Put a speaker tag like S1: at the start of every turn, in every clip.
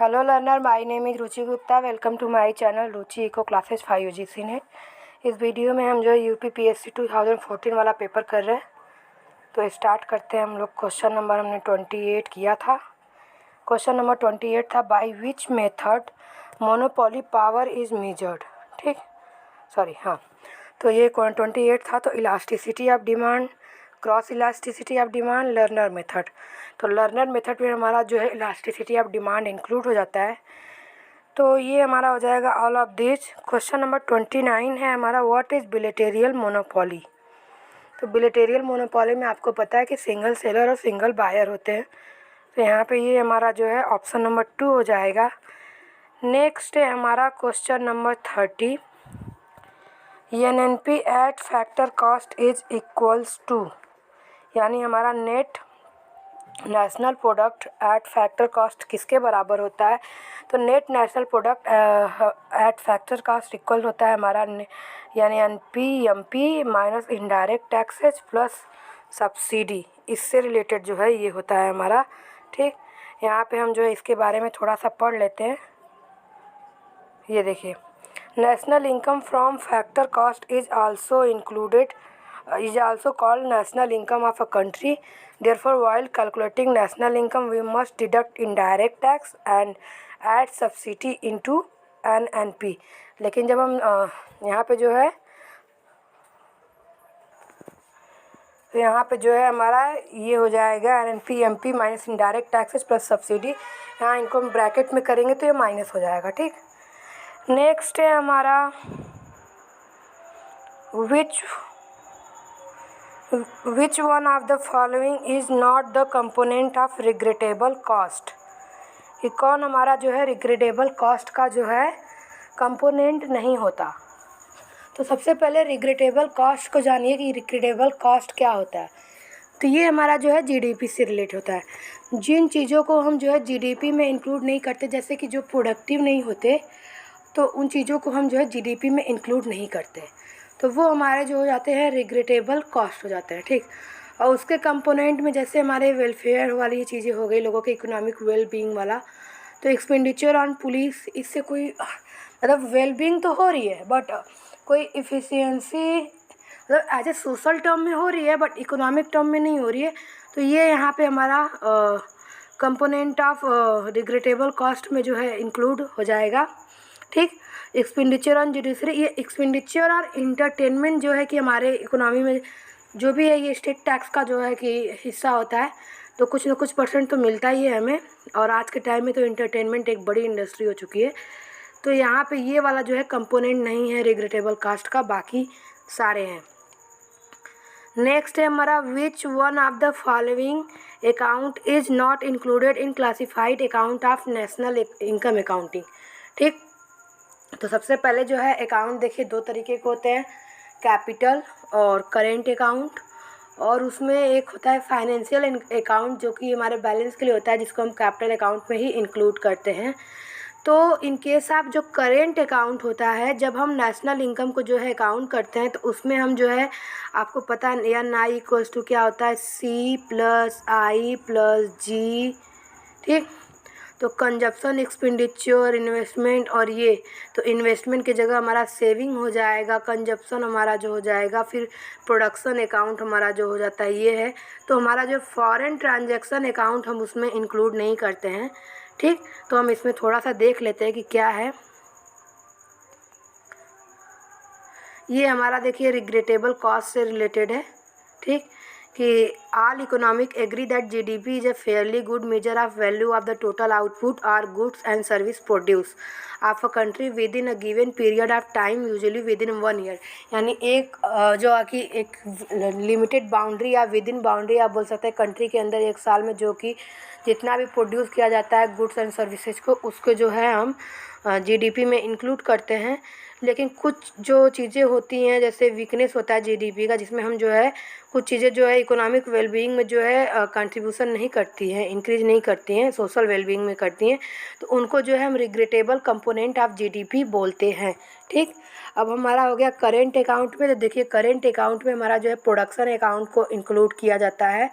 S1: Hello learner, my name is Ruchi Gupta. Welcome to my channel Ruchi eco classes 5 UGC NET. इस वीडियो में हम जो UPPSC 2014 वाला पेपर कर रहे हैं। तो स्टार्ट करते हैं हम लोग। क्वेश्चन नंबर हमने 28 किया था। क्वेश्चन नंबर 28 था, by which method monopoly power is measured. ठीक, सॉरी, हाँ। तो ये 28 था। तो elasticity of demand, cross elasticity of demand, learner method. तो लर्नर मेथड में हमारा जो है इलास्टिसिटी ऑफ डिमांड इंक्लूड हो जाता है। तो ये हमारा हो जाएगा all of this. Question number 29 है हमारा, व्हाट इज़ बिलेटेरियल मोनोपोली। तो बिलेटेरियल मोनोपोली में आपको पता है कि सिंगल सेलर और सिंगल बायर होते हैं। तो यहाँ पे ये हमारा जो है ऑप्शन नंबर 2 हो जाएगा। नेक्स्ट है हमारा question number 30, NNP at factor cost is equals to, यानी हमारा net national product at factor cost किसके बराबर होता है। तो net national product at factor cost equal होता है हमारा यानी NPMP minus indirect taxes plus subsidy. इससे रिलेटेड जो है ये होता है हमारा। ठीक, यहाँ पे हम जो है इसके बारे में थोड़ा सा पढ़ लेते हैं। ये देखिए, national income from factor cost is also included is also called national income of a country. Therefore, while calculating national income, we must deduct indirect tax and add subsidy into NNP. लेकिन जब हम यहाँ पे जो है, तो यहाँ पे जो है हमारा ये हो जाएगा NNP minus indirect taxes plus subsidy. यहाँ इनको हम ब्रैकेट में करेंगे तो ये माइनस हो जाएगा। ठीक, नेक्स्ट है हमारा Which one of the following is not the component of regrettable cost। कि कौन हमारा जो है रिग्रेटेबल कॉस्ट का जो है कंपोनेंट नहीं होता। तो सबसे पहले रिग्रेटेबल कॉस्ट को जानिए कि रिग्रेटेबल कॉस्ट क्या होता है। तो ये हमारा जो है GDP से रिलेट होता है। जिन चीज़ों को हम जो है GDP में इंक्लूड नहीं करते, जैसे कि जो प्रोडक्टिव नहीं होते, तो उन चीज़ों को हम जो है GDP में इंक्लूड नहीं करते, तो वो हमारे जो हो जाते हैं रिग्रेटेबल कॉस्ट हो जाते हैं। ठीक, और उसके कंपोनेंट में जैसे हमारे वेलफेयर वाली ये चीज़ें हो गई, लोगों के इकोनॉमिक वेलबींग वाला। तो एक्सपेंडिचर ऑन पुलिस, इससे कोई मतलब वेलबींग तो हो रही है, बट कोई इफ़िशियंसी मतलब एज ए सोशल टर्म में हो रही है, बट इकोनॉमिक टर्म में नहीं हो रही है। तो ये यहाँ पे हमारा कंपोनेंट ऑफ रिग्रेटेबल कॉस्ट में जो है इंक्लूड हो जाएगा। ठीक, एक्सपेंडिचर ऑन जुडिशरी, ये एक्सपेंडिचर और इंटरटेनमेंट जो है कि हमारे इकोनॉमी में जो भी है ये स्टेट टैक्स का जो है कि हिस्सा होता है। तो कुछ ना कुछ परसेंट तो मिलता ही है हमें, और आज के टाइम में तो इंटरटेनमेंट एक बड़ी इंडस्ट्री हो चुकी है। तो यहाँ पे ये वाला जो है कंपोनेंट नहीं है रिग्रेटेबल कास्ट का, बाकी सारे हैं। नेक्स्ट है हमारा, which one of the following account is not included in classified account of national income accounting. ठीक, तो सबसे पहले जो है अकाउंट देखिए दो तरीके के होते हैं, कैपिटल और करेंट अकाउंट। और उसमें एक होता है फाइनेंशियल अकाउंट, जो कि हमारे बैलेंस के लिए होता है, जिसको हम कैपिटल अकाउंट में ही इंक्लूड करते हैं। तो इन केस आप जो करेंट अकाउंट होता है, जब हम नेशनल इनकम को जो है अकाउंट करते हैं, तो उसमें हम जो है आपको पता है NI इक्वल्स टू क्या होता है, C + I + G। ठीक, तो कंजप्शन, एक्सपेंडिचर, इन्वेस्टमेंट, और ये तो इन्वेस्टमेंट की जगह हमारा सेविंग हो जाएगा, कंजप्शन हमारा जो हो जाएगा, फिर प्रोडक्शन अकाउंट हमारा जो हो जाता है ये है। तो हमारा जो फॉरेन ट्रांजैक्शन अकाउंट हम उसमें इंक्लूड नहीं करते हैं। ठीक, तो हम इसमें थोड़ा सा देख लेते हैं कि क्या है। ये हमारा देखिए रिग्रेटेबल कॉस्ट से रिलेटेड है। ठीक, कि all economic agree that GDP is a fairly good measure of value of the total output और goods and service produce of a country within a given period of time, usually within 1 year. यानी एक जो कि एक limited boundary या within boundary आप बोल सकते हैं, कंट्री के अंदर एक साल में जो कि जितना भी प्रोड्यूस किया जाता है गुड्स एंड सर्विसेज को, उसको जो है हम GDP में इंक्लूड करते हैं। लेकिन कुछ जो चीज़ें होती हैं, जैसे वीकनेस होता है GDP का, जिसमें हम जो है कुछ चीज़ें जो है इकोनॉमिक वेलबींग में जो है कंट्रीब्यूशन नहीं करती हैं, इंक्रीज नहीं करती हैं, सोशल वेलबींग में करती हैं, तो उनको जो है हम रिग्रेटेबल कंपोनेंट ऑफ GDP बोलते हैं। ठीक, अब हमारा हो गया करेंट अकाउंट में। तो देखिए करेंट अकाउंट में हमारा जो है प्रोडक्शन अकाउंट को इंक्लूड किया जाता है,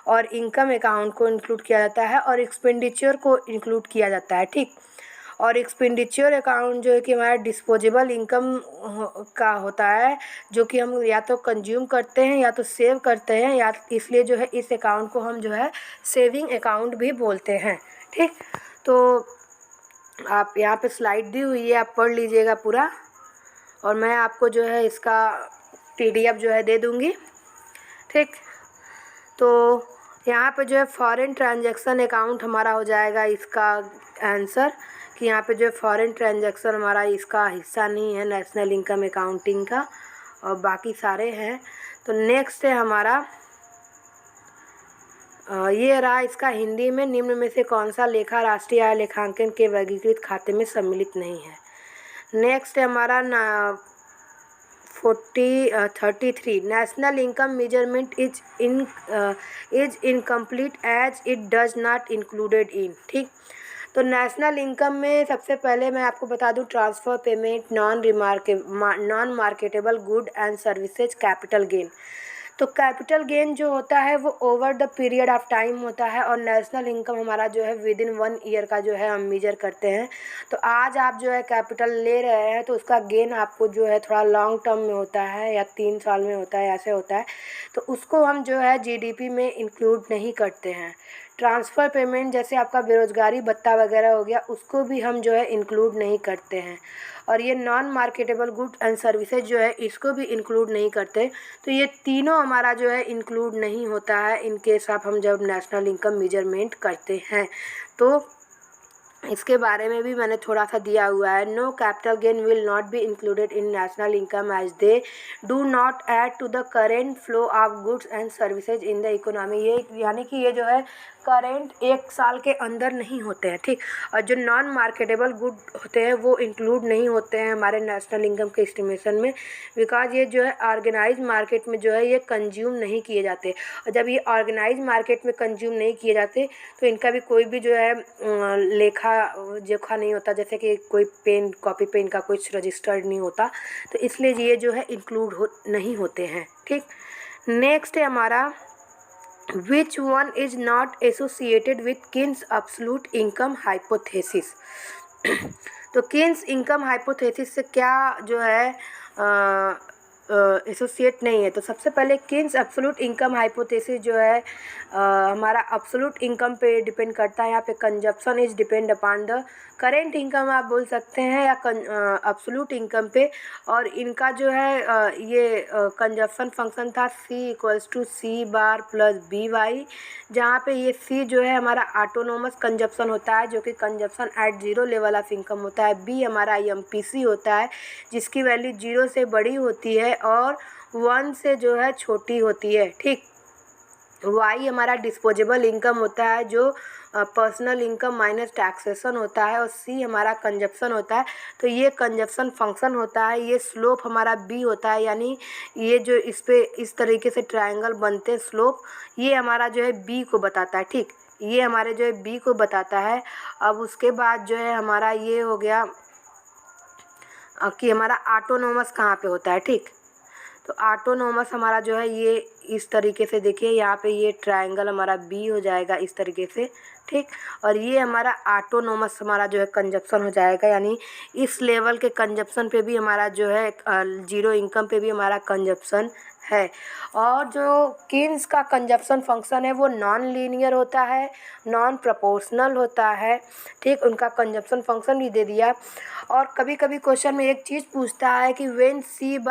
S1: और इनकम अकाउंट को इंक्लूड किया जाता है और एक्सपेंडिचर को इंक्लूड किया जाता है, ठीक। और एक्सपेंडिचर अकाउंट जो है कि हमारा डिस्पोजेबल इनकम का होता है, जो कि हम या तो कंज्यूम करते हैं या तो सेव करते हैं, या इसलिए जो है इस अकाउंट को हम जो है सेविंग अकाउंट भी बोलते हैं, ठीक। तो आप यहाँ पे स्लाइड दी हुई है, आप पढ़ लीजिएगा पूरा, और मैं आपको जो है इसका PDF जो है दे दूँगी, ठीक। तो यहाँ पे जो है फॉरेन ट्रांजैक्शन अकाउंट हमारा हो जाएगा इसका आंसर, कि यहाँ पे जो है फॉरेन ट्रांजैक्शन हमारा इसका हिस्सा नहीं है नेशनल इनकम अकाउंटिंग का, और बाकी सारे हैं। तो नेक्स्ट है हमारा ये रहा इसका हिंदी में, निम्न में से कौन सा लेखा राष्ट्रीय आय लेखांकन के वर्गीकृत खाते में सम्मिलित नहीं है। नेक्स्ट है हमारा 33 national income measurement is incomplete as it does not included in, ठीक। तो नेशनल इनकम में सबसे पहले मैं आपको बता दूं transfer payment, non marketable good and services, capital gain. तो कैपिटल गेन जो होता है वो over the period of time होता है, और नेशनल इनकम हमारा जो है विद इन 1 ईयर का जो है हम मेजर करते हैं। तो आज आप जो है कैपिटल ले रहे हैं तो उसका गेन आपको जो है थोड़ा लॉन्ग टर्म में होता है या 3 साल में होता है, ऐसे होता है, तो उसको हम जो है GDP में इंक्लूड नहीं करते हैं। ट्रांसफ़र पेमेंट जैसे आपका बेरोजगारी भत्ता वगैरह हो गया, उसको भी हम जो है इंक्लूड नहीं करते हैं। और ये non marketable good and services जो है इसको भी इंक्लूड नहीं करते। तो ये तीनों हमारा जो है इंक्लूड नहीं होता है इन केस आप हम जब नेशनल इनकम मेजरमेंट करते हैं। तो इसके बारे में भी मैंने थोड़ा सा दिया हुआ है। No capital gain will not be included in national income as they do not add to the current flow of goods and services in the economy. ये यानी कि ये जो है करेंट 1 साल के अंदर नहीं होते हैं, ठीक। और जो नॉन मार्केटेबल गुड होते हैं वो इंक्लूड नहीं होते हैं हमारे नेशनल इनकम के एस्टिमेशन में, बिकॉज ये जो है ऑर्गेनाइज मार्केट में जो है ये कंज्यूम नहीं किए जाते। और जब ये ऑर्गेनाइज मार्केट में कंज्यूम नहीं किए जाते तो इनका भी कोई भी जो है लेखा जोखा नहीं होता, जैसे कि कोई पेन कॉपी पेन का कुछ रजिस्टर्ड नहीं होता, तो इसलिए ये जो है इंक्लूड नहीं होते हैं, ठीक। नेक्स्ट है हमारा which one is not associated with Keynes absolute income hypothesis. तो किन्स इनकम हाइपोथेसिस से क्या जो है एसोसिएट नहीं है। तो सबसे पहले किन्स एब्सोल्यूट इनकम हाइपोथेसिस जो है हमारा एब्सोल्यूट इनकम पे डिपेंड करता है। यहाँ पे consumption is depend upon the current income आप बोल सकते हैं, या एब्सोल्यूट इनकम पे। और इनका जो है ये कंजप्शन फंक्शन था C = C + BY, जहाँ पे ये C जो है हमारा ऑटोनोमस कंजप्शन होता है, जो कि consumption at 0 level of income होता है। B हमारा MPC होता है, जिसकी वैल्यू 0 से बड़ी होती है और 1 से जो है छोटी होती है, ठीक। Y हमारा डिस्पोजेबल इनकम होता है, जो पर्सनल इनकम माइनस टैक्सेशन होता है। और C हमारा कंजप्शन होता है, तो ये कंजप्शन फंक्शन होता है। ये स्लोप हमारा B होता है, यानी ये जो इस पे इस तरीके से ट्रायंगल बनते हैं स्लोप, ये हमारा जो है B को बताता है, ठीक। ये हमारे जो है B को बताता है। अब उसके बाद जो है हमारा ये हो गया कि हमारा ऑटोनोमस कहाँ पे होता है, ठीक। तो ऑटोनोमस हमारा जो है ये इस तरीके से देखिए, यहाँ पे ये ट्रायंगल हमारा B हो जाएगा इस तरीके से, ठीक। और ये हमारा ऑटोनोमस हमारा जो है कंजप्शन हो जाएगा, यानी इस लेवल के कंजप्शन पे भी हमारा जो है 0 इनकम पे भी हमारा कंजप्शन है। और जो किन्स का कंजप्शन फंक्शन है वो नॉन लीनियर होता है, नॉन प्रोपोर्शनल होता है, ठीक। उनका कंजप्शन फंक्शन भी दे दिया। और कभी कभी क्वेश्चन में एक चीज़ पूछता है कि व्हेन C =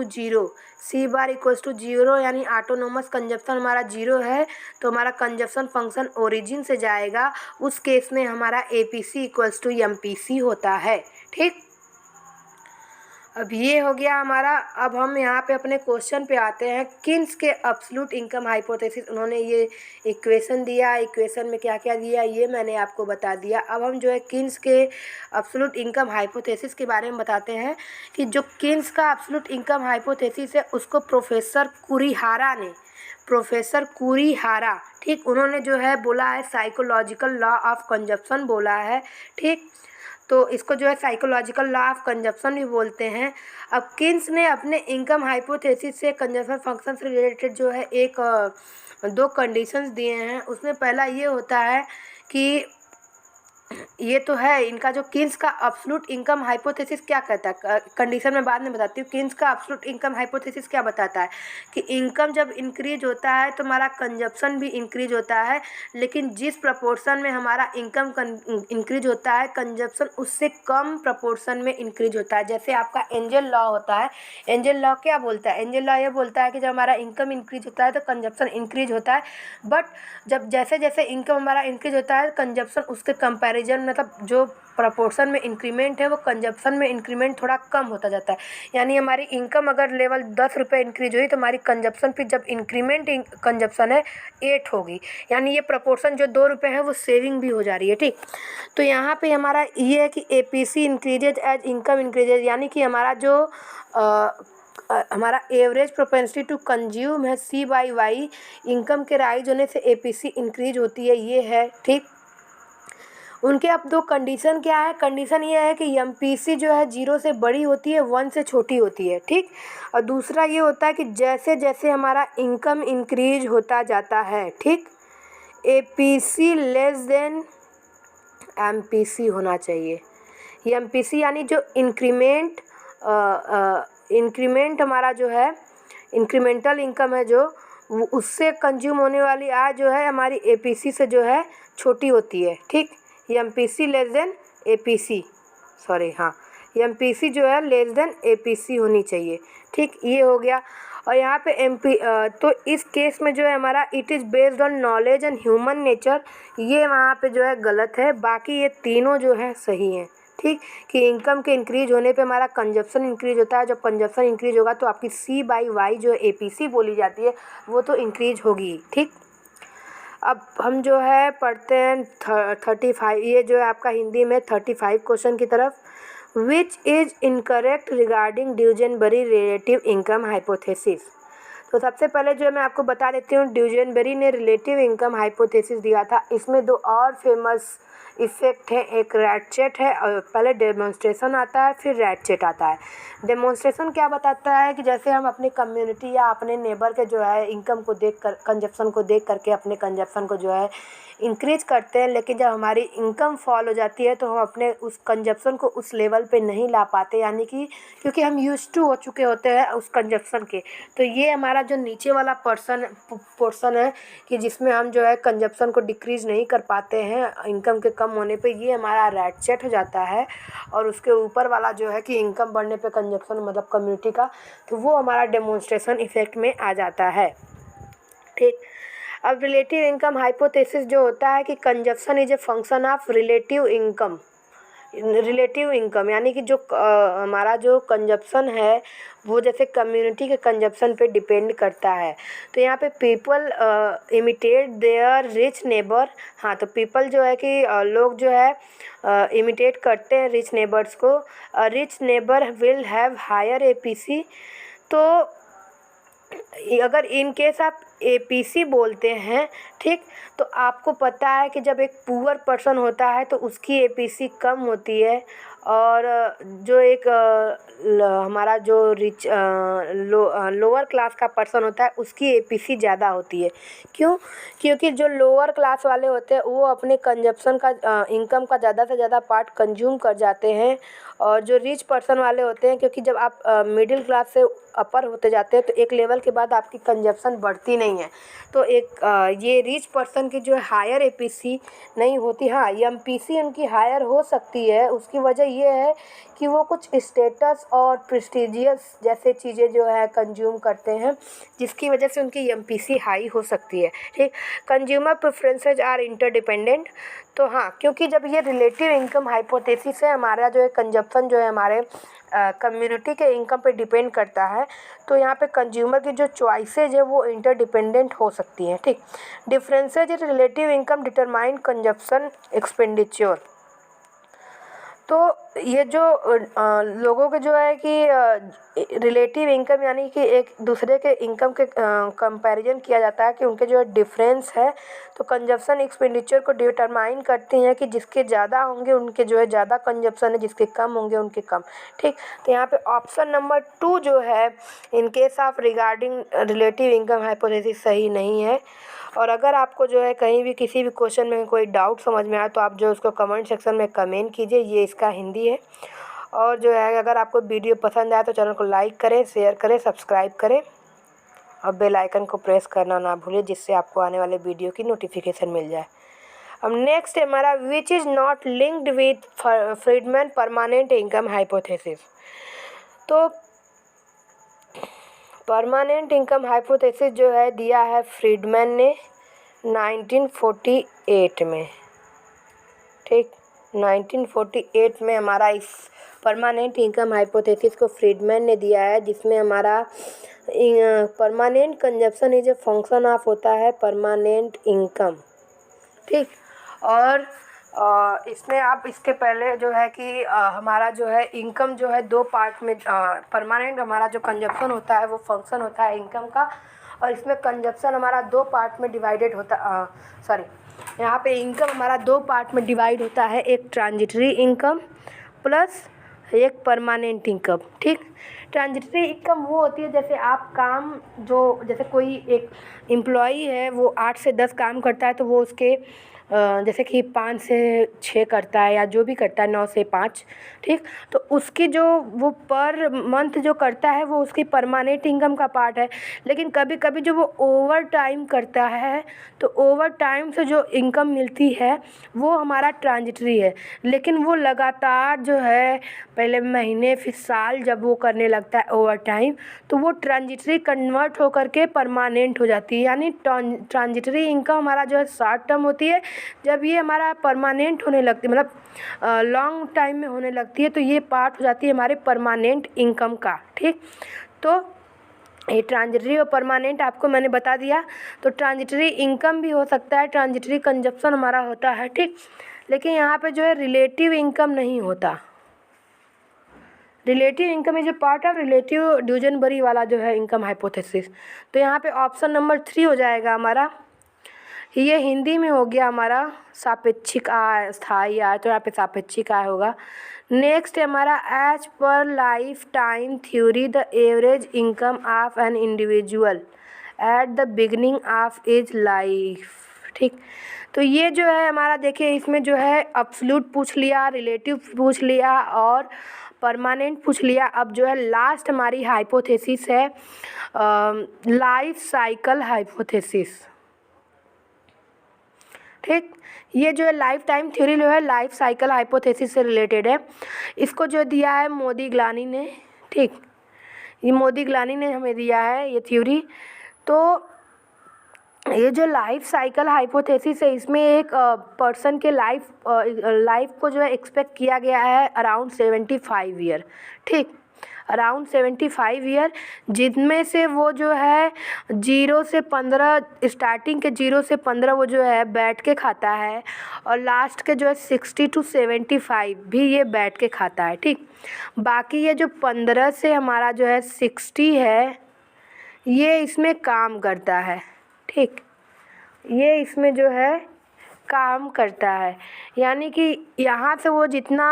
S1: 0, C = 0 यानी ऑटोनोमस कंजप्शन हमारा 0 है, तो हमारा कंजप्शन फंक्शन ओरिजिन से जाएगा। उस केस में हमारा APC = MPC होता है, ठीक। अब ये हो गया हमारा। अब हम यहाँ पे अपने क्वेश्चन पे आते हैं। किन्स के एब्सोल्यूट इनकम हाइपोथेसिस, उन्होंने ये इक्वेशन दिया, इक्वेशन में क्या क्या दिया ये मैंने आपको बता दिया। अब हम जो है किन्स के एब्सोल्यूट इनकम हाइपोथेसिस के बारे में बताते हैं कि जो किन्स का एब्सोल्यूट इनकम हाइपोथेसिस है उसको प्रोफेसर कुरिहारा, ठीक, उन्होंने जो है बोला है साइकोलॉजिकल लॉ ऑफ कंजप्शन बोला है, ठीक। तो इसको जो है साइकोलॉजिकल लॉ ऑफ कंजप्शन भी बोलते हैं। अब किन्स ने अपने इनकम हाइपोथेसिस से कंजप्शन फंक्शन से रिलेटेड जो है एक दो कंडीशंस दिए हैं। उसमें पहला ये होता है कि ये तो है इनका जो कीन्स का एब्सोल्यूट इनकम हाइपोथेसिस क्या कहता है, कंडीशन में बाद में बताती हूँ। कीन्स का एब्सोल्यूट इनकम हाइपोथेसिस क्या बताता है कि इनकम जब इंक्रीज होता है तो हमारा कंजप्शन भी इंक्रीज होता है, लेकिन जिस प्रपोर्शन में हमारा इनकम इंक्रीज होता है कंजप्शन उससे कम प्रपोर्शन में इंक्रीज होता है। जैसे आपका एंजल लॉ होता है। एंजल लॉ क्या बोलता है? एंजल लॉ ये बोलता है कि जब हमारा इनकम इंक्रीज होता है तो कंजप्शन इंक्रीज होता है, बट जब जैसे जैसे इनकम हमारा इंक्रीज होता है कंजप्शन उसके कंपैरिजन मतलब जो प्रपोर्शन में इंक्रीमेंट है वो कंजप्शन में इंक्रीमेंट थोड़ा कम होता जाता है। यानी हमारी इनकम अगर लेवल 10 रुपये इंक्रीज हुई तो हमारी कंजप्शन फिर जब इंक्रीमेंट कंजप्शन है 8 होगी, यानी ये प्रपोर्शन जो 2 रुपये है वो सेविंग भी हो जा रही है। ठीक, तो यहाँ पे हमारा ये है कि APC increases as income increases, यानी कि हमारा जो हमारा एवरेज प्रोपेंसिटी टू कंज्यूम है C/Y, इनकम के राइज होने से APC इंक्रीज होती है, ये है। ठीक, उनके अब दो कंडीशन क्या है? कंडीशन ये है कि MPC जो है 0 से बड़ी होती है, 1 से छोटी होती है। ठीक, और दूसरा ये होता है कि जैसे जैसे हमारा इनकम इंक्रीज होता जाता है, ठीक, APC लेस देन MPC होना चाहिए। MPC यानी जो इंक्रीमेंट हमारा जो है इंक्रीमेंटल इनकम है जो उससे कंज्यूम होने वाली आय जो है हमारी APC से जो है छोटी होती है। ठीक, MPC less than APC, sorry हाँ, MPC जो है लेस देन APC होनी चाहिए। ठीक, ये हो गया। और यहाँ पे तो इस केस में जो है हमारा it is based on knowledge and human nature, ये वहाँ पे जो है गलत है, बाकी ये तीनों जो है सही हैं। ठीक, कि इनकम के इंक्रीज होने पे हमारा कंजप्शन इंक्रीज होता है, जब कंजप्शन इंक्रीज होगा तो आपकी C/Y जो APC बोली जाती है वो तो इंक्रीज होगी। ठीक, अब हम जो है पढ़ते हैं 35, ये जो है आपका हिंदी में 35 क्वेश्चन की तरफ। Which is incorrect regarding Duesenberry relative income hypothesis. तो सबसे पहले जो मैं आपको बता देती हूँ, ड्यूजेनबरी ने रिलेटिव इनकम हाइपोथेसिस दिया था। इसमें दो और फेमस इफेक्ट है, एक रैटचेट है, और पहले डेमोन्स्ट्रेशन आता है फिर रैटचेट आता है। डेमोन्स्ट्रेशन क्या बताता है कि जैसे हम अपनी कम्युनिटी या अपने नेबर के जो है इनकम को देख कर, कंजप्शन को देख करके अपने कंजप्शन को जो है इंक्रीज करते हैं, लेकिन जब हमारी इनकम फॉल हो जाती है तो हम अपने उस कंजप्शन को उस लेवल पे नहीं ला पाते, यानी कि क्योंकि हम यूज्ड टू हो चुके होते हैं उस कंजप्शन के। तो ये हमारा जो नीचे वाला पोर्शन है कि जिसमें हम जो है कंजप्शन को डिक्रीज नहीं कर पाते हैं इनकम के कम होने पे, ये हमारा रैटचेट हो जाता है। और उसके ऊपर वाला जो है कि इनकम बढ़ने पे कंजप्शन मतलब कम्युनिटी का, तो वो हमारा डेमोन्स्ट्रेशन इफेक्ट में आ जाता है। ठीक, अब रिलेटिव इनकम हाइपोथेसिस जो होता है कि consumption is a function of relative income. Relative income यानी कि जो हमारा जो कंजप्शन है वो जैसे कम्युनिटी के कंजप्शन पे डिपेंड करता है। तो यहाँ पे people imitate their rich neighbour. हाँ, तो पीपल जो है कि लोग जो है इमिटेट करते हैं रिच नेबर्स को। Rich neighbour will have higher APC। तो अगर इन केस आप APC बोलते हैं, ठीक, तो आपको पता है कि जब एक पुअर पर्सन होता है तो उसकी APC कम होती है, और जो एक हमारा जो रिच लोअर क्लास का पर्सन होता है उसकी APC ज़्यादा होती है। क्यों? क्योंकि जो लोअर क्लास वाले होते हैं वो अपने कंजप्शन का इनकम का ज़्यादा से ज़्यादा पार्ट कंज्यूम कर जाते हैं, और जो रिच पर्सन वाले होते हैं, क्योंकि जब आप मिडिल क्लास से अपर होते जाते हैं तो एक लेवल के बाद आपकी कंजप्शन बढ़ती नहीं है, तो एक ये रिच पर्सन की जो है हायर APC नहीं होती। हाँ, MPC उनकी हायर हो सकती है, उसकी वजह ये है कि वो कुछ स्टेटस और प्रेस्टिजियस जैसे चीज़ें जो है कंज्यूम करते हैं, जिसकी वजह से उनकी MPC हाई हो सकती है। ठीक, कंज्यूमर प्रेफरेंसेज आर इंटरडिपेंडेंट। तो हाँ, क्योंकि जब ये रिलेटिव इनकम हाइपोथेसिस है, हमारा जो है कंजप्शन जो है हमारे कम्युनिटी के इनकम पे डिपेंड करता है, तो यहाँ पे कंज्यूमर की जो चॉइसेज है वो इंटरडिपेंडेंट हो सकती हैं। ठीक, differences in relative income determine consumption expenditure. तो ये जो लोगों के जो है कि रिलेटिव इनकम यानी कि एक दूसरे के इनकम के कंपैरिजन किया जाता है कि उनके जो डिफरेंस है, तो कंजप्शन एक्सपेंडिचर को डिटरमाइन करती हैं कि जिसके ज़्यादा होंगे उनके जो है ज़्यादा कंजप्शन है, जिसके कम होंगे उनके कम। ठीक, तो यहाँ पे ऑप्शन नंबर 2 जो है in case of regarding relative income hypothesis सही नहीं है। और अगर आपको जो है कहीं भी किसी भी क्वेश्चन में कोई डाउट समझ में आए तो आप जो उसको कमेंट सेक्शन में कमेंट कीजिए, ये इसका हिंदी है। और जो है अगर आपको वीडियो पसंद आए तो चैनल को लाइक करें, शेयर करें, सब्सक्राइब करें और बेल आइकन को प्रेस करना ना भूलें, जिससे आपको आने वाले वीडियो की नोटिफिकेशन मिल जाए। अब नेक्स्ट है हमारा which is not linked with Friedman permanent income hypothesis. तो परमानेंट इनकम हाइपोथेसिस जो है दिया है फ्रीडमैन ने 1948 में। ठीक, 1948 में हमारा इस परमानेंट इनकम हाइपोथेसिस को फ्रीडमैन ने दिया है, जिसमें हमारा permanent consumption is a function of होता है परमानेंट इनकम। ठीक, और इसमें आप इसके पहले जो है कि हमारा जो है इनकम जो है 2 पार्ट में परमानेंट हमारा जो कंजप्शन होता है वो फंक्शन होता है इनकम का, और इसमें कंजप्शन हमारा 2 पार्ट में डिवाइडेड होता यहाँ पे इनकम हमारा 2 पार्ट में डिवाइड होता है, एक ट्रांजिटरी इनकम प्लस एक परमानेंट इनकम। ठीक, ट्रांजिटरी इनकम वो होती है जैसे आप काम जैसे कोई एक एम्प्लॉई है वो 8 से 10 काम करता है, तो वो उसके जैसे कि 5 से 6 करता है या जो भी करता है 9 से 5। ठीक, तो उसकी जो वो पर मंथ जो करता है वो उसकी परमानेंट इनकम का पार्ट है। लेकिन कभी कभी जो वो ओवर टाइम करता है तो ओवर टाइम से जो इनकम मिलती है वो हमारा ट्रांजिटरी है। लेकिन वो लगातार जो है पहले महीने फिर साल जब वो करने लगता है ओवर टाइम, तो वो ट्रांजिटरी कन्वर्ट होकर के परमानेंट हो जाती है। यानी ट्रांजिटरी इनकम हमारा जो है शॉर्ट टर्म होती है, जब ये हमारा परमानेंट होने लगती है मतलब लॉन्ग टाइम में होने लगती है तो ये पार्ट हो जाती है हमारे परमानेंट इनकम का। ठीक, तो ये ट्रांजिटरी और परमानेंट आपको मैंने बता दिया। तो ट्रांजिटरी इनकम भी हो सकता है, ट्रांजिटरी कंजप्शन हमारा होता है। ठीक, लेकिन यहाँ पे जो है रिलेटिव इनकम नहीं होता। Relative income is a part of relative Duesenberry वाला जो है इनकम हाइपोथेसिस। तो यहाँ पे ऑप्शन नंबर 3 हो जाएगा हमारा। ये हिंदी में हो गया हमारा सापेक्षिक आय, स्थायी आय, तो यहाँ पे सापेक्षिक आय होगा। नेक्स्ट है हमारा as per life time theory the average income of an individual at the beginning of as life. ठीक, तो ये जो है हमारा देखिए इसमें जो है अब्सोल्यूट पूछ लिया, रिलेटिव पूछ लिया और परमानेंट पूछ लिया। अब जो है लास्ट हमारी हाइपोथेसिस है लाइफ साइकिल हाइपोथेसिस। ठीक, ये जो है लाइफ टाइम थ्योरी जो है लाइफ साइकिल हाइपोथेसिस से रिलेटेड है। इसको जो दिया है मोदी-ग्लानी ने। ठीक, ये मोदी-ग्लानी ने हमें दिया है ये थ्योरी। तो ये जो लाइफ साइकिल हाइपोथेसिस है इसमें एक पर्सन के लाइफ को जो है एक्सपेक्ट किया गया है अराउंड 75 ईयर। ठीक, अराउंड 75 ईयर, जिनमें से वो जो है 0 से 15 स्टार्टिंग के 0 से 15 वो जो है बैठ के खाता है और लास्ट के जो है 60 to 75 भी ये बैठ के खाता है। ठीक, बाकी ये जो 15 से हमारा जो है 60 है ये इसमें काम करता है। ठीक, ये इसमें जो है काम करता है, यानी कि यहाँ से वो जितना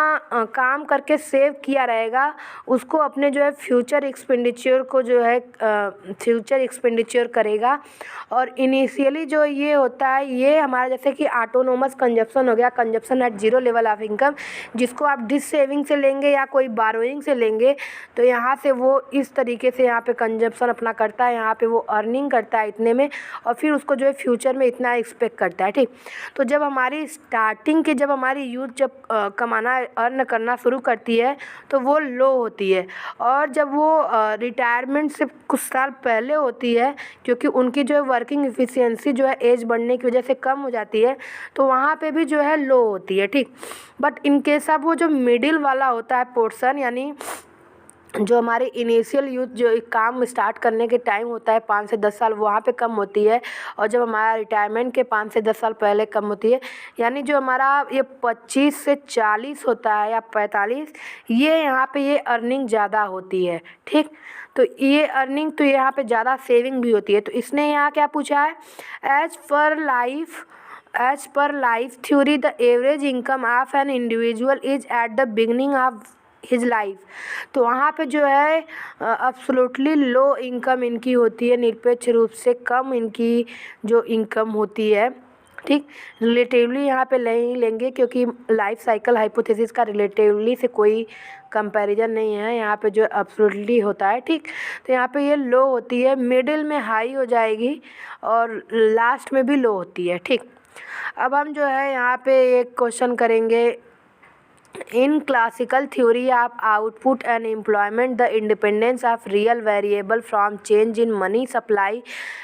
S1: काम करके सेव किया रहेगा उसको अपने जो है फ्यूचर एक्सपेंडिचर को जो है फ्यूचर एक्सपेंडिचर करेगा। और इनिशियली जो ये होता है ये हमारा जैसे कि ऑटोनोमस कंजप्शन हो गया, consumption at zero level of income, जिसको आप डिस सेविंग से लेंगे या कोई बारोइंग से लेंगे तो यहाँ से वो इस तरीके से यहाँ पे कंजप्शन अपना करता है, यहाँ पे वो अर्निंग करता है इतने में और फिर उसको जो है फ्यूचर में इतना एक्सपेक्ट करता है। ठीक, तो जब हमारी स्टार्टिंग के जब हमारी यूथ जब कमाना अर्न करना शुरू करती है तो वो लो होती है, और जब वो रिटायरमेंट से कुछ साल पहले होती है क्योंकि उनकी जो है वर्किंग एफिशिएंसी जो है एज बढ़ने की वजह से कम हो जाती है तो वहाँ पे भी जो है लो होती है। ठीक, बट इन केस ऑफ वो जो मिडिल वाला होता है पोर्शन, यानी जो हमारे इनिशियल यूथ जो एक काम स्टार्ट करने के टाइम होता है 5 से 10 साल, वहाँ पे कम होती है, और जब हमारा रिटायरमेंट के 5 से 10 साल पहले कम होती है। यानी जो हमारा ये 25 से 40 होता है या 45, ये यहाँ पे ये अर्निंग ज़्यादा होती है। ठीक, तो ये अर्निंग तो यहाँ पे ज़्यादा सेविंग भी होती है। तो इसने यहाँ क्या पूछा है, as per life theory the average income of an individual is at the beginning of his life. तो वहाँ पे जो है अब्सोल्युटली लो इनकम इनकी होती है, निरपेक्ष रूप से कम इनकी जो इनकम होती है। ठीक, रिलेटिवली यहाँ पे नहीं लेंगे क्योंकि लाइफ साइकिल हाइपोथेसिस का रिलेटिवली से कोई कंपैरिजन नहीं है, यहाँ पे जो अब्सोल्युटली होता है। ठीक, तो यहाँ पे ये लो होती है, मिडिल में हाई हो जाएगी और लास्ट में भी लो होती है। ठीक, अब हम जो है यहाँ पे एक क्वेश्चन करेंगे। In classical theory of output and employment, the independence of real variable from change in money supply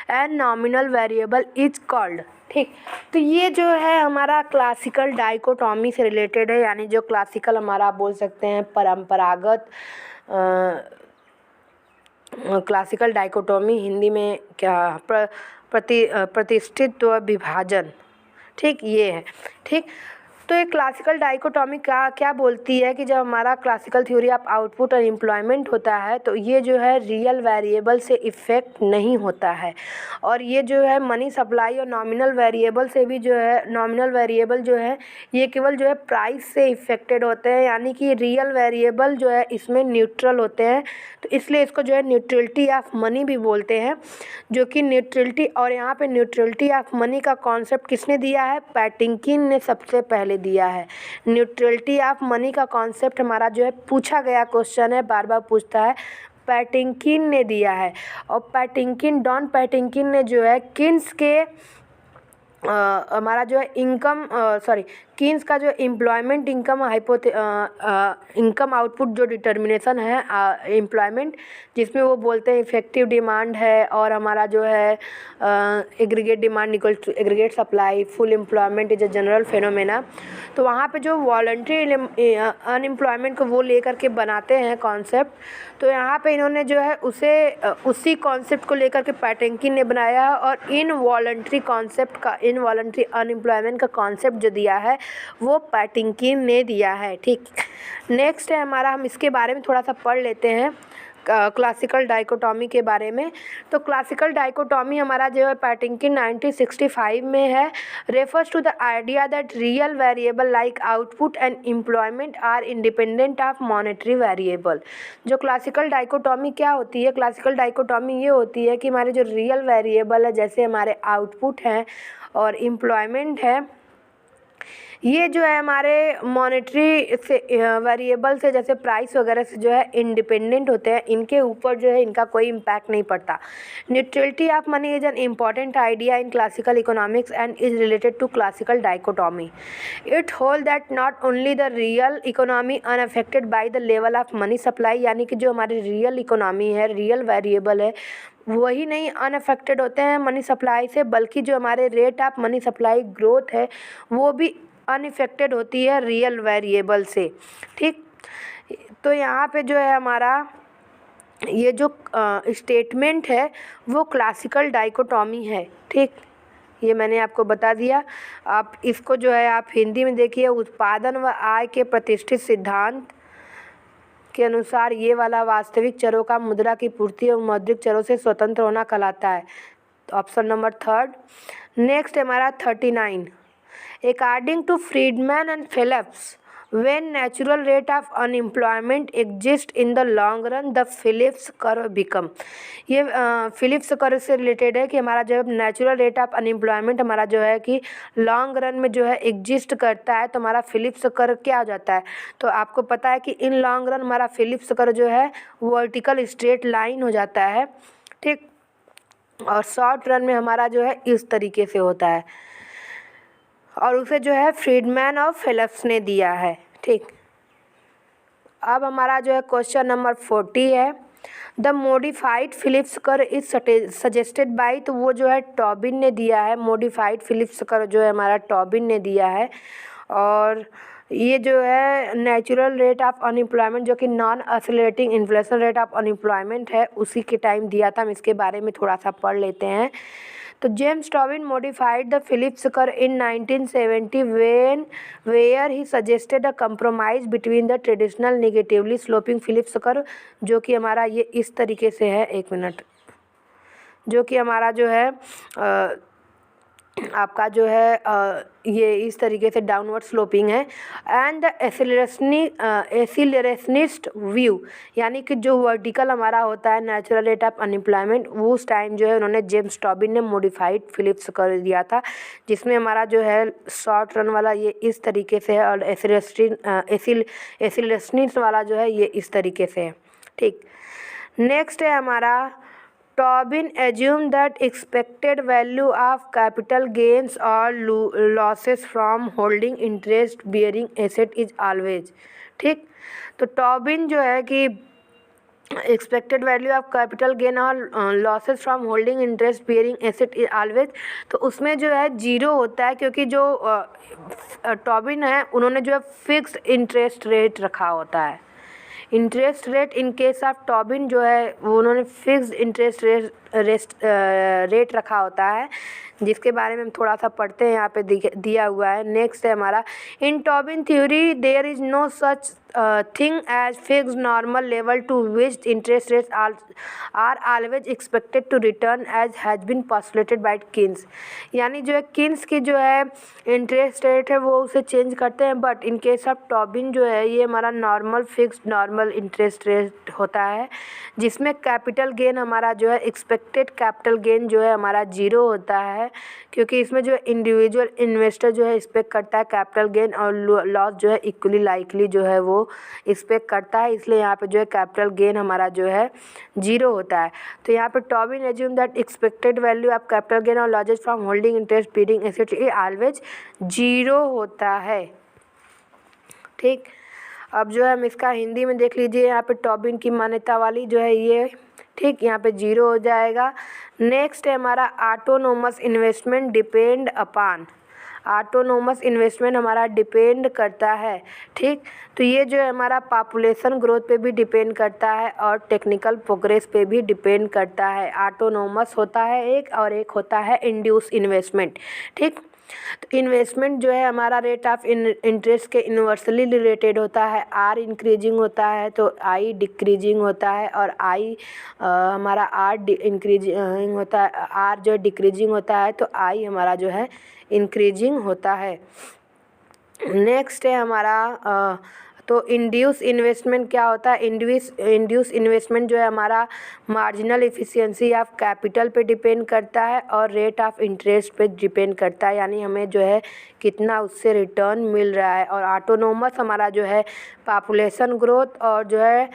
S1: and nominal variable is called। ठीक, तो ये जो है हमारा क्लासिकल डाइकोटॉमी से रिलेटेड है, यानी जो क्लासिकल हमारा आप बोल सकते हैं परंपरागत क्लासिकल डाइकोटॉमी, हिंदी में क्या प्रतिष्ठित विभाजन। ठीक, ये है। ठीक, तो ये क्लासिकल डाइकोटॉमी क्या बोलती है कि जब हमारा क्लासिकल थ्योरी ऑफ आउटपुट और एम्प्लॉयमेंट होता है तो ये जो है रियल वेरिएबल से इफ़ेक्ट नहीं होता है, और ये जो है मनी सप्लाई और नॉमिनल वेरिएबल से भी जो है, नॉमिनल वेरिएबल जो है ये केवल जो है प्राइस से इफ़ेक्टेड होते हैं, यानी कि रियल वेरिएबल जो है इसमें न्यूट्रल होते हैं। तो इसलिए इसको जो है न्यूट्रलिटी ऑफ मनी भी बोलते हैं, जो कि न्यूट्रलिटी, और यहाँ पे न्यूट्रलिटी ऑफ मनी का कॉन्सेप्ट किसने दिया है, पैटिंकिन ने सबसे पहले दिया है। न्यूट्रलिटी ऑफ मनी का कॉन्सेप्ट हमारा जो है पूछा गया क्वेश्चन है, बार बार पूछता है, पैटिंकिन ने दिया है। और पैटिंकिन, डॉन पैटिंकिन ने जो है किन्स के हमारा जो है कीन्स का जो एम्प्लॉयमेंट इनकम इनकम आउटपुट जो डिटर्मिनेशन है एम्प्लॉयमेंट, जिसमें वो बोलते हैं इफेक्टिव डिमांड है और हमारा जो है aggregate demand equal to aggregate supply, full employment is a general phenomena. तो वहाँ पे जो वॉलंटरी अनएम्प्लॉयमेंट को वो लेकर के बनाते हैं कॉन्सेप्ट, तो यहाँ पे इन्होंने जो है उसी कॉन्सेप्ट को लेकर के पैटिंकिन ने बनाया है, और इनवॉलंटरी अनएम्प्लॉयमेंट का कॉन्सेप्ट जो दिया है वो पैटिंकिन ने दिया है। ठीक, नेक्स्ट है हमारा, हम इसके बारे में थोड़ा सा पढ़ लेते हैं क्लासिकल डाइकोटॉमी के बारे में। तो क्लासिकल डाइकोटॉमी हमारा जो है पैटिंकिन 1965 में है, refers to the idea that real variable like output and employment are independent of monetary variable. जो क्लासिकल डाइकोटॉमी क्या होती है, क्लासिकल डाइकोटॉमी ये होती है कि हमारे जो रियल वेरिएबल है, जैसे हमारे आउटपुट हैं और एम्प्लॉयमेंट है, ये जो है हमारे मॉनेटरी से वेरिएबल से, जैसे प्राइस वगैरह से जो है इंडिपेंडेंट होते हैं, इनके ऊपर जो है इनका कोई इम्पैक्ट नहीं पड़ता। Neutrality of money is an important idea in classical economics and is related to classical dichotomy. It hold that not only the real economy unaffected by the level of money supply, यानी कि जो हमारी real economy है, real variable है, वही नहीं unaffected होते हैं मनी सप्लाई से, बल्कि जो हमारे rate of money supply growth है वो भी अनइफेक्टेड होती है रियल वेरिएबल से। ठीक, तो यहाँ पे जो है हमारा ये जो स्टेटमेंट है वो क्लासिकल डाइकोटॉमी है। ठीक, ये मैंने आपको बता दिया। आप इसको जो है आप हिंदी में देखिए, उत्पादन व आय के प्रतिष्ठित सिद्धांत के अनुसार ये वाला वास्तविक चरों का मुद्रा की पूर्ति और मौद्रिक चरों से स्वतंत्र होना कहलाता है। तो ऑप्शन नंबर 3। नेक्स्ट हमारा 39, According to Friedman and Phillips, when natural rate of unemployment exists in the long run, the Phillips curve become। ये फिलिप्स कर्व से रिलेटेड है कि हमारा जो है नेचुरल रेट ऑफ अनएम्प्लॉयमेंट हमारा जो है कि लॉन्ग रन में जो है एग्जिस्ट करता है, तो हमारा फिलिप्स कर्व क्या हो जाता है। तो आपको पता है कि इन लॉन्ग रन हमारा फिलिप्स कर्व जो है वर्टिकल स्ट्रेट लाइन हो जाता है। ठीक, और शॉर्ट रन में हमारा जो है इस तरीके से होता है, और उसे जो है फ्रीडमैन और फिलिप्स ने दिया है। ठीक, अब हमारा जो है क्वेश्चन नंबर 40 है, the modified Phillips curve is suggested by, तो वो जो है टॉबिन ने दिया है। मॉडिफाइड फिलिप्स कर्व जो है हमारा टॉबिन ने दिया है, और ये जो है नेचुरल रेट ऑफ अनएम्प्लॉयमेंट जो कि non accelerating inflation rate of unemployment है, उसी के टाइम दिया था। हम इसके बारे में थोड़ा सा पढ़ लेते हैं। तो James Tobin modified the Phillips curve in 1970 where he suggested a compromise between the traditional negatively sloping Phillips curve, जो कि हमारा ये इस तरीके से है, एक मिनट, जो कि हमारा जो है आपका जो है ये इस तरीके से डाउनवर्ड स्लोपिंग है। एंड द एसिलरेशनिस्ट व्यू, यानी कि जो वर्टिकल हमारा होता है नेचुरल रेट ऑफ अनएम्प्लॉयमेंट, वो उस टाइम जो है उन्होंने जेम्स टॉबिन ने मॉडिफाइड फिलिप्स कर दिया था, जिसमें हमारा जो है शॉर्ट रन वाला ये इस तरीके से है और एसिलरेशनिस्ट वाला जो है ये इस तरीके से है। ठीक, नेक्स्ट है हमारा Tobin assumed that expected value of capital gains or losses from holding interest bearing asset is always, ठीक। तो टॉबिन जो है कि expected value of capital gain और losses from holding interest bearing asset is always, तो उसमें जो है जीरो होता है, क्योंकि जो टॉबिन है उन्होंने जो है फिक्स्ड इंटरेस्ट रेट रखा होता है। Interest rate in case of Tobin जो है वो उन्होंने फिक्स्ड इंटरेस्ट रेट रखा होता है, जिसके बारे में हम थोड़ा सा पढ़ते हैं, यहाँ पे दिया हुआ है। नेक्स्ट है हमारा in Tobin theory there is no such thing as fixed normal level to which interest rates are always expected to return as has been postulated by Keynes, यानी जो है किन्स की जो है इंटरेस्ट रेट है वो उसे चेंज करते हैं, but in case of Tobin जो है ये हमारा normal fixed normal interest rate होता है, जिसमें कैपिटल गेन हमारा जो है एक्सपेक्टेड कैपिटल गेन जो है हमारा जीरो होता है, क्योंकि इसमें जो है इंडिविजुअल इन्वेस्टर जो है एक्सपेक्ट करता है कैपिटल गेन और लॉस जो है इक्वली लाइकली जो है वो एक्सपेक्ट करता है, इसलिए यहाँ पे जो है कैपिटल गेन हमारा जो है जीरो होता है। तो यहाँ पे Tobin assume that expected value of capital gain और losses from holding interest bearing asset ये ऑलवेज जीरो होता है। ठीक, अब जो है हम इसका हिंदी में देख लीजिए, यहाँ पे टॉबिन की मान्यता वाली जो है ये, ठीक, यहाँ पे जीरो हो जाएगा। नेक्स्ट है हमारा autonomous investment depend upon, autonomous investment हमारा डिपेंड करता है, ठीक। तो ये जो है हमारा पॉपुलेशन ग्रोथ पे भी डिपेंड करता है और टेक्निकल प्रोग्रेस पे भी डिपेंड करता है। ऑटोनोमस होता है एक, और एक होता है इंड्यूस इन्वेस्टमेंट, ठीक। तो इन्वेस्टमेंट जो है हमारा रेट ऑफ इंटरेस्ट के इन्वर्सली रिलेटेड होता है। आर इंक्रीजिंग होता है तो आई डिक्रीजिंग होता है, और आई हमारा आर इंक्रीजिंग होता है, आर जो डिक्रीजिंग होता है तो आई हमारा जो है इंक्रीजिंग होता है। नेक्स्ट है हमारा तो इंड्यूस इन्वेस्टमेंट क्या होता है? इंड्यूस इन्वेस्टमेंट जो है हमारा मार्जिनल एफिशिएंसी ऑफ कैपिटल पे डिपेंड करता है और रेट ऑफ इंटरेस्ट पे डिपेंड करता है, यानी हमें जो है कितना उससे रिटर्न मिल रहा है। और ऑटोनोमस हमारा जो है पॉपुलेशन ग्रोथ और जो है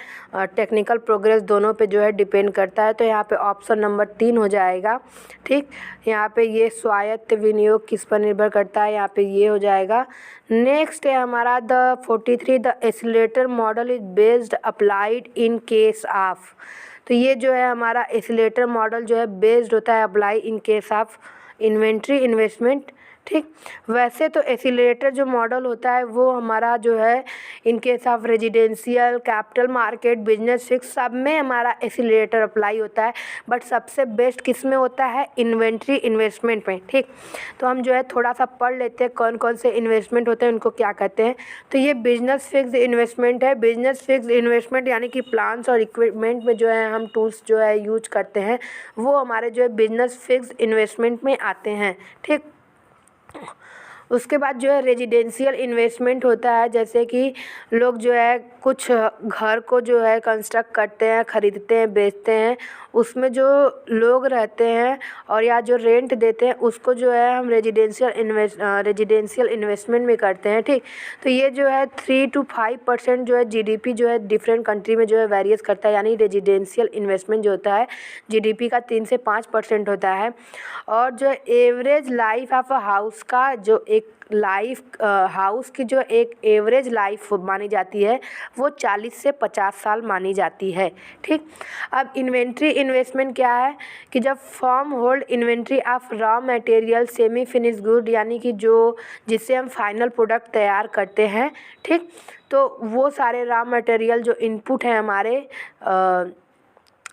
S1: टेक्निकल प्रोग्रेस दोनों पे जो है डिपेंड करता है। तो यहाँ पे ऑप्शन नंबर 3 हो जाएगा, ठीक। यहाँ पे ये स्वायत्त विनियोग किस पर निर्भर करता है, यहाँ पे ये हो जाएगा। नेक्स्ट है हमारा the 43 the oscillator model is based applied in case of, तो ये जो है हमारा एसिलेटर मॉडल जो है बेस्ड होता है apply in case of inventory investment, ठीक। वैसे तो एसिलेटर जो मॉडल होता है वो हमारा जो है in case of residential, capital market, business fix सब में हमारा एसिलेटर अप्लाई होता है, बट सबसे बेस्ट किस में होता है? इन्वेंट्री इन्वेस्टमेंट में, ठीक। तो हम जो है थोड़ा सा पढ़ लेते हैं कौन कौन से इन्वेस्टमेंट होते हैं, उनको क्या कहते हैं। तो ये बिजनेस फिक्स इन्वेस्टमेंट है। बिजनेस फिक्स इन्वेस्टमेंट यानी कि प्लान्स और इक्विपमेंट में जो है हम टूल्स जो है यूज करते हैं, वो हमारे जो है बिजनेस फिक्स इन्वेस्टमेंट में आते हैं, ठीक। उसके बाद जो है रेजिडेंशियल इन्वेस्टमेंट होता है, जैसे कि लोग जो है कुछ घर को जो है कंस्ट्रक्ट करते हैं, ख़रीदते हैं, बेचते हैं, उसमें जो लोग रहते हैं और या जो रेंट देते हैं उसको जो है हम रेजिडेंशियल इन्वेस्टमेंट में करते हैं, ठीक। तो ये जो है 3 to 5% जो है जीडीपी जो है डिफरेंट कंट्री में जो है वेरियस करता है, यानी रेजिडेंशियल इन्वेस्टमेंट जो होता है जीडीपी का 3 से 5% होता है। और जो average life of a house का जो एक लाइफ हाउस की जो एक एवरेज लाइफ मानी जाती है वो 40 से 50 साल मानी जाती है। ठीक, अब इन्वेंट्री इन्वेस्टमेंट क्या है कि जब firm hold inventory of raw material semi finish good, यानी कि जो जिससे हम फाइनल प्रोडक्ट तैयार करते हैं, ठीक, तो वो सारे रॉ मटेरियल जो इनपुट हैं हमारे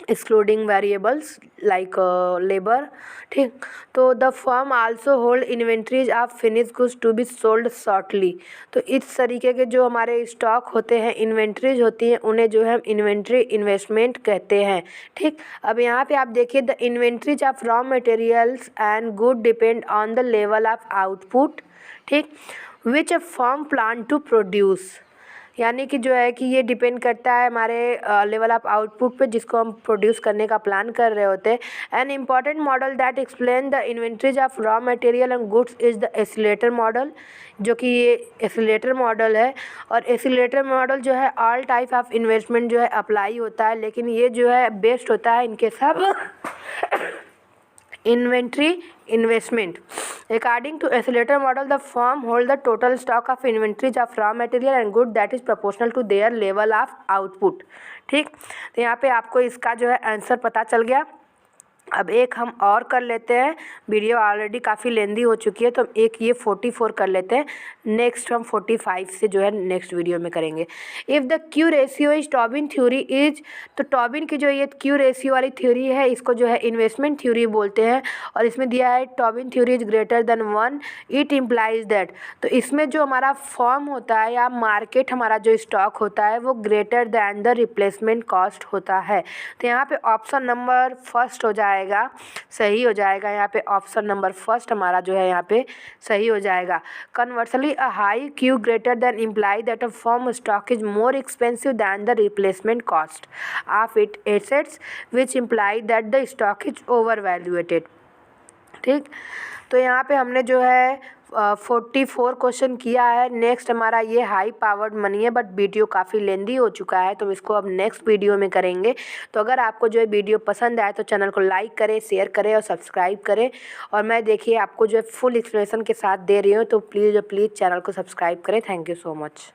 S1: एक्सक्लूडिंग वेरिएबल्स लाइक लेबर, ठीक, तो the firm also hold inventories of finish goods to be sold shortly. तो इस तरीके के जो हमारे स्टॉक होते हैं, इन्वेंट्रीज होती हैं, उन्हें जो है हम इन्वेंट्री इन्वेस्टमेंट कहते हैं। ठीक, अब यहाँ पे आप देखिए the inventories of raw materials and good depend on the level of output, ठीक, which a firm plan to produce, यानी कि जो है कि ये डिपेंड करता है हमारे लेवल ऑफ आउटपुट पे जिसको हम प्रोड्यूस करने का प्लान कर रहे होते हैं। An important model that explain the inventories of raw material and goods is the escalator model, जो कि ये एस्केलेटर मॉडल है। और एस्केलेटर मॉडल जो है ऑल टाइप ऑफ इन्वेस्टमेंट जो है अप्लाई होता है, लेकिन ये जो है बेस्ड होता है इनके सब inventory investment. According to accelerator model, the firm hold the total stock of inventories of raw material and good that is proportional to their level of output. ठीक, तो यहाँ पे आपको इसका जो है आंसर पता चल गया। अब एक हम और कर लेते हैं, वीडियो ऑलरेडी काफ़ी लेंदी हो चुकी है, तो एक ये 44 कर लेते हैं, नेक्स्ट हम 45 से जो है नेक्स्ट वीडियो में करेंगे। If the Q ratio is Tobin theory is, तो टॉबिन की जो ये क्यू रेशियो वाली थ्योरी है इसको जो है इन्वेस्टमेंट थ्योरी बोलते हैं, और इसमें दिया है Tobin theory is greater than 1, it implies that. तो इसमें जो हमारा फॉर्म होता है या मार्केट हमारा जो स्टॉक होता है वो greater than the replacement cost होता है। तो यहाँ पे ऑप्शन नंबर फर्स्ट हो जाएगा, सही हो जाएगा। यहाँ पे ऑप्शन नंबर फर्स्ट हमारा जो है यहाँ पे सही हो जाएगा। Conversely a high Q greater than imply that a firm stock is more expensive than the replacement cost of it assets which imply that the stock is over valuated. ठीक, तो यहाँ पे हमने जो है 44 क्वेश्चन किया है। नेक्स्ट हमारा ये हाई पावर्ड मनी है, बट वीडियो काफ़ी लेंदी हो चुका है, तो इसको अब नेक्स्ट वीडियो में करेंगे। तो अगर आपको जो है वीडियो पसंद आए तो चैनल को लाइक करें, शेयर करें और सब्सक्राइब करें। और मैं देखिए आपको जो है फुल एक्सप्लेनेशन के साथ दे रही हूँ, तो प्लीज़ चैनल को सब्सक्राइब करें। Thank you so much.